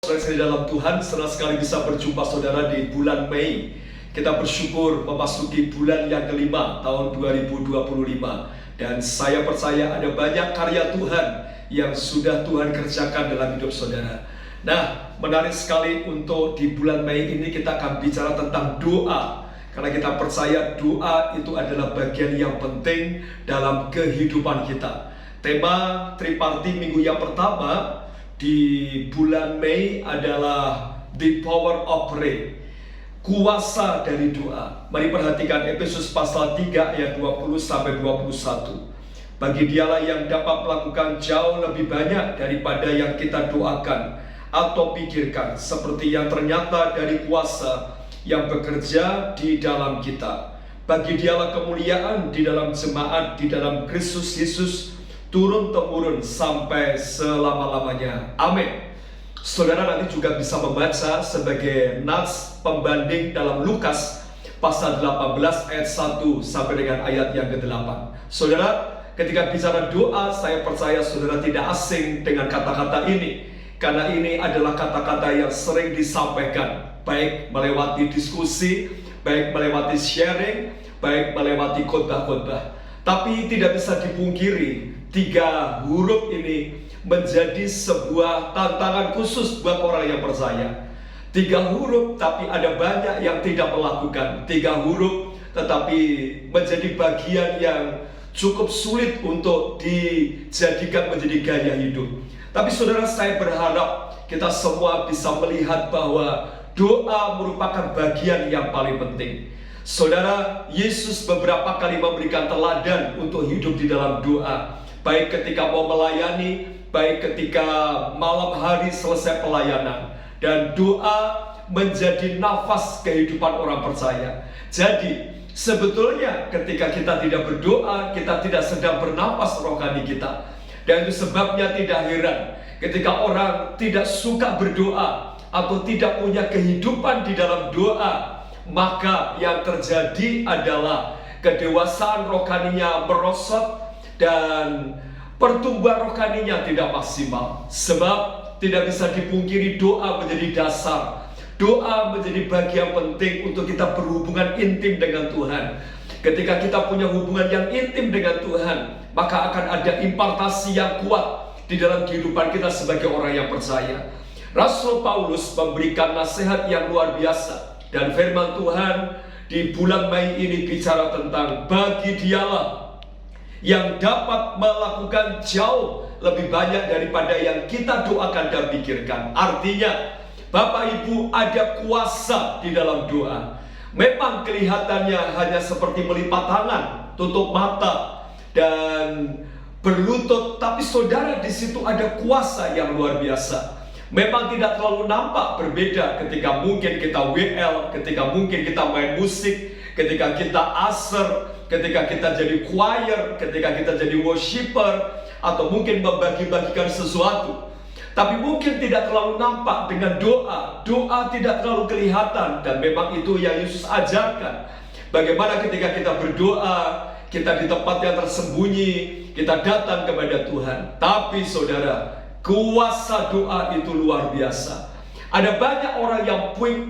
Saudara di dalam Tuhan, senang sekali bisa berjumpa saudara di bulan Mei. Kita bersyukur memasuki bulan yang kelima tahun 2025. Dan saya percaya ada banyak karya Tuhan yang sudah Tuhan kerjakan dalam hidup saudara. Nah, menarik sekali untuk di bulan Mei ini kita akan bicara tentang doa. Karena kita percaya doa itu adalah bagian yang penting dalam kehidupan kita. Tema Triparti minggu yang pertama di bulan Mei adalah The Power of Prayer, kuasa dari doa. Mari perhatikan Efesus pasal 3 ayat 20-21. Bagi dialah yang dapat melakukan jauh lebih banyak daripada yang kita doakan atau pikirkan, seperti yang ternyata dari kuasa yang bekerja di dalam kita. Bagi dialah kemuliaan di dalam jemaat, di dalam Kristus Yesus, turun-temurun sampai selama-lamanya. Amin. Saudara nanti juga bisa membaca sebagai nats pembanding dalam Lukas pasal 18 ayat 1 sampai dengan ayat yang ke-8. Saudara, ketika bicara doa, saya percaya saudara tidak asing dengan kata-kata ini, karena ini adalah kata-kata yang sering disampaikan, baik melewati diskusi, baik melewati sharing, baik melewati khotbah-khotbah. Tapi tidak bisa dipungkiri, 3 huruf ini menjadi sebuah tantangan khusus buat orang yang percaya. 3 huruf tapi ada banyak yang tidak melakukan. 3 huruf tetapi menjadi bagian yang cukup sulit untuk dijadikan menjadi gaya hidup. Tapi saudara, saya berharap kita semua bisa melihat bahwa doa merupakan bagian yang paling penting. Saudara, Yesus beberapa kali memberikan teladan untuk hidup di dalam doa. Baik ketika mau melayani, baik ketika malam hari selesai pelayanan. Dan doa menjadi nafas kehidupan orang percaya. Jadi, sebetulnya ketika kita tidak berdoa, kita tidak sedang bernafas rohani kita. Dan itu sebabnya tidak heran ketika orang tidak suka berdoa atau tidak punya kehidupan di dalam doa, maka yang terjadi adalah kedewasaan rohaninya merosot dan pertumbuhan rohaninya tidak maksimal. Sebab tidak bisa dipungkiri doa menjadi dasar. Doa menjadi bagian penting untuk kita berhubungan intim dengan Tuhan. Ketika kita punya hubungan yang intim dengan Tuhan, maka akan ada impartasi yang kuat di dalam kehidupan kita sebagai orang yang percaya. Rasul Paulus memberikan nasihat yang luar biasa. Dan firman Tuhan di bulan Mei ini bicara tentang bagi dialah yang dapat melakukan jauh lebih banyak daripada yang kita doakan dan pikirkan. Artinya, Bapak Ibu, ada kuasa di dalam doa. Memang kelihatannya hanya seperti melipat tangan, tutup mata, dan berlutut. Tapi saudara, di situ ada kuasa yang luar biasa. Memang tidak terlalu nampak berbeda ketika mungkin kita WL, ketika mungkin kita main musik, ketika kita aser, ketika kita jadi choir, ketika kita jadi worshiper, atau mungkin membagi-bagikan sesuatu. Tapi mungkin tidak terlalu nampak dengan doa. Doa tidak terlalu kelihatan, dan memang itu yang Yesus ajarkan. Bagaimana ketika kita berdoa, kita di tempat yang tersembunyi, kita datang kepada Tuhan. Tapi saudara, kuasa doa itu luar biasa. Ada banyak orang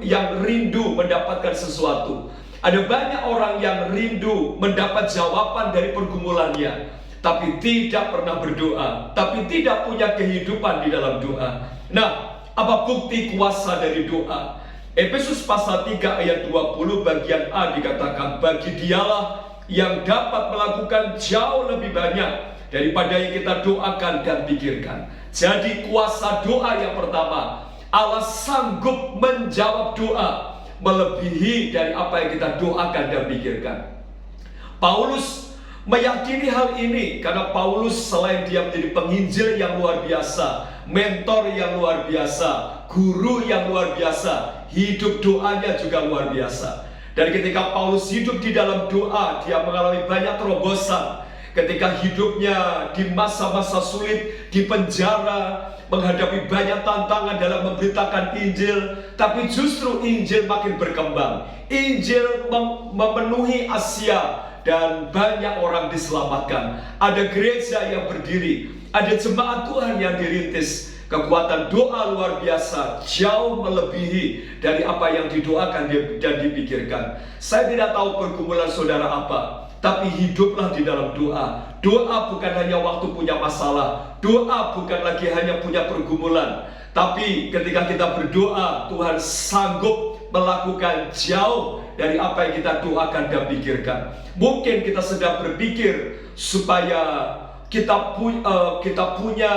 yang rindu mendapatkan sesuatu. Ada banyak orang yang rindu mendapat jawaban dari pergumulannya, tapi tidak pernah berdoa, tapi tidak punya kehidupan di dalam doa. Nah, apa bukti kuasa dari doa? Efesus pasal 3 ayat 20 bagian A dikatakan, bagi dialah yang dapat melakukan jauh lebih banyak daripada yang kita doakan dan pikirkan. Jadi kuasa doa yang pertama, Allah sanggup menjawab doa melebihi dari apa yang kita doakan dan pikirkan. Paulus meyakini hal ini karena Paulus selain dia menjadi penginjil yang luar biasa, mentor yang luar biasa, guru yang luar biasa, hidup doanya juga luar biasa. Dan ketika Paulus hidup di dalam doa, dia mengalami banyak terobosan. Ketika hidupnya di masa-masa sulit, di penjara, menghadapi banyak tantangan dalam memberitakan Injil, tapi justru Injil makin berkembang. Injil memenuhi Asia dan banyak orang diselamatkan. Ada gereja yang berdiri, ada jemaat Tuhan yang dirintis. Kekuatan doa luar biasa, jauh melebihi dari apa yang didoakan dan dipikirkan. Saya tidak tahu pergumulan saudara apa, tapi hiduplah di dalam doa. Doa bukan hanya waktu punya masalah, doa bukan lagi hanya punya pergumulan, tapi ketika kita berdoa, Tuhan sanggup melakukan jauh dari apa yang kita doakan dan pikirkan. Mungkin kita sedang berpikir supaya kita punya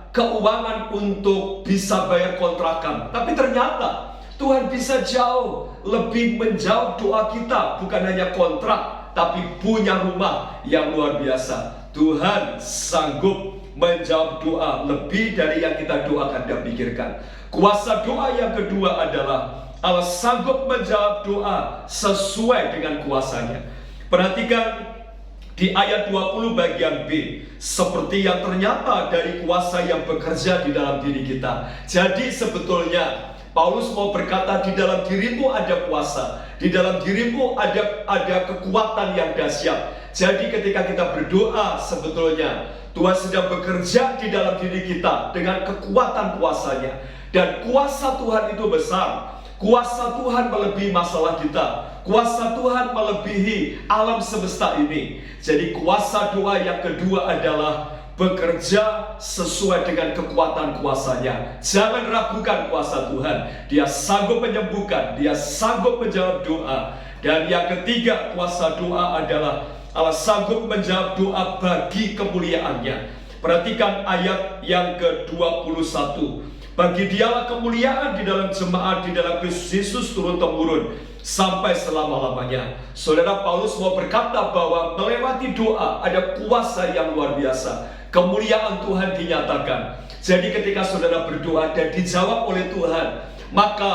keuangan untuk bisa bayar kontrakan, tapi ternyata Tuhan bisa jauh lebih menjawab doa kita. Bukan hanya kontrak, tapi punya rumah yang luar biasa. Tuhan sanggup menjawab doa lebih dari yang kita doakan dan pikirkan. Kuasa doa yang kedua adalah Allah sanggup menjawab doa sesuai dengan kuasanya. Perhatikan di ayat 20 bagian B, seperti yang ternyata dari kuasa yang bekerja di dalam diri kita. Jadi sebetulnya Paulus mau berkata, di dalam dirimu ada kuasa, di dalam dirimu ada kekuatan yang dahsyat. Jadi ketika kita berdoa, sebetulnya Tuhan sedang bekerja di dalam diri kita dengan kekuatan kuasanya. Dan kuasa Tuhan itu besar. Kuasa Tuhan melebihi masalah kita. Kuasa Tuhan melebihi alam semesta ini. Jadi kuasa doa yang kedua adalah bekerja sesuai dengan kekuatan kuasanya. Jangan ragukan kuasa Tuhan. Dia sanggup menyembuhkan, dia sanggup menjawab doa. Dan yang ketiga, kuasa doa adalah Allah sanggup menjawab doa bagi kemuliaannya. Perhatikan ayat yang ke-21. Bagi dialah kemuliaan di dalam jemaat, di dalam Kristus Yesus turun-temurun sampai selama-lamanya. Saudara, Paulus mau berkata bahwa melewati doa ada kuasa yang luar biasa. Kemuliaan Tuhan dinyatakan. Jadi ketika saudara berdoa dan dijawab oleh Tuhan, maka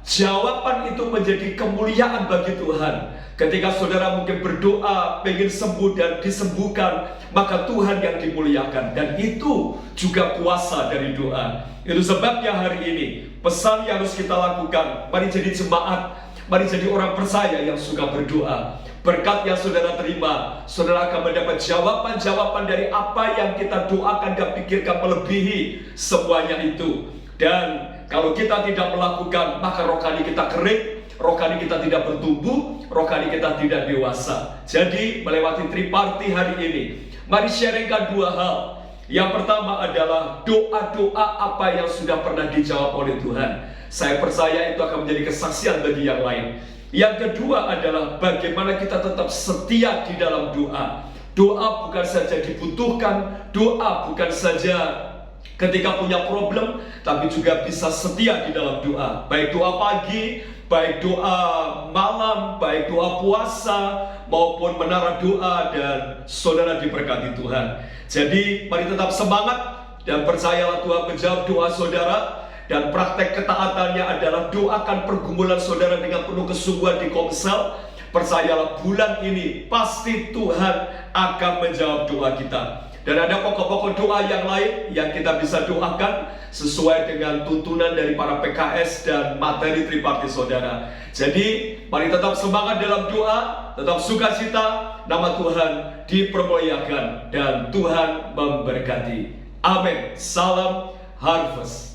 jawaban itu menjadi kemuliaan bagi Tuhan. Ketika saudara mungkin berdoa pengen sembuh dan disembuhkan, maka Tuhan yang dimuliakan. Dan itu juga kuasa dari doa. Itu sebabnya hari ini pesan yang harus kita lakukan, mari jadi jemaat, mari jadi orang percaya yang suka berdoa. Berkat yang saudara terima, saudara akan mendapat jawaban-jawaban dari apa yang kita doakan dan pikirkan melebihi semuanya itu. Dan kalau kita tidak melakukan, maka rohani kita kering, rohani kita tidak bertumbuh, rohani kita tidak dewasa. Jadi melewati triparti hari ini, mari sharingkan dua hal. Yang pertama adalah doa-doa apa yang sudah pernah dijawab oleh Tuhan. Saya percaya itu akan menjadi kesaksian bagi yang lain. Yang kedua adalah bagaimana kita tetap setia di dalam doa. Doa bukan saja dibutuhkan, doa bukan saja ketika punya problem, tapi juga bisa setia di dalam doa. Baik doa pagi, baik doa malam, baik doa puasa, maupun menara doa, dan saudara diberkati Tuhan. Jadi mari tetap semangat dan percayalah Tuhan menjawab doa saudara. Dan praktek ketaatannya adalah doakan pergumulan saudara dengan penuh kesungguhan di Komsel. Percayalah bulan ini pasti Tuhan akan menjawab doa kita. Dan ada pokok-pokok doa yang lain yang kita bisa doakan sesuai dengan tuntunan dari para PKS dan materi triparti saudara. Jadi mari tetap semangat dalam doa, tetap sukacita, nama Tuhan dipermuliakan dan Tuhan memberkati. Amin. Salam Harvest.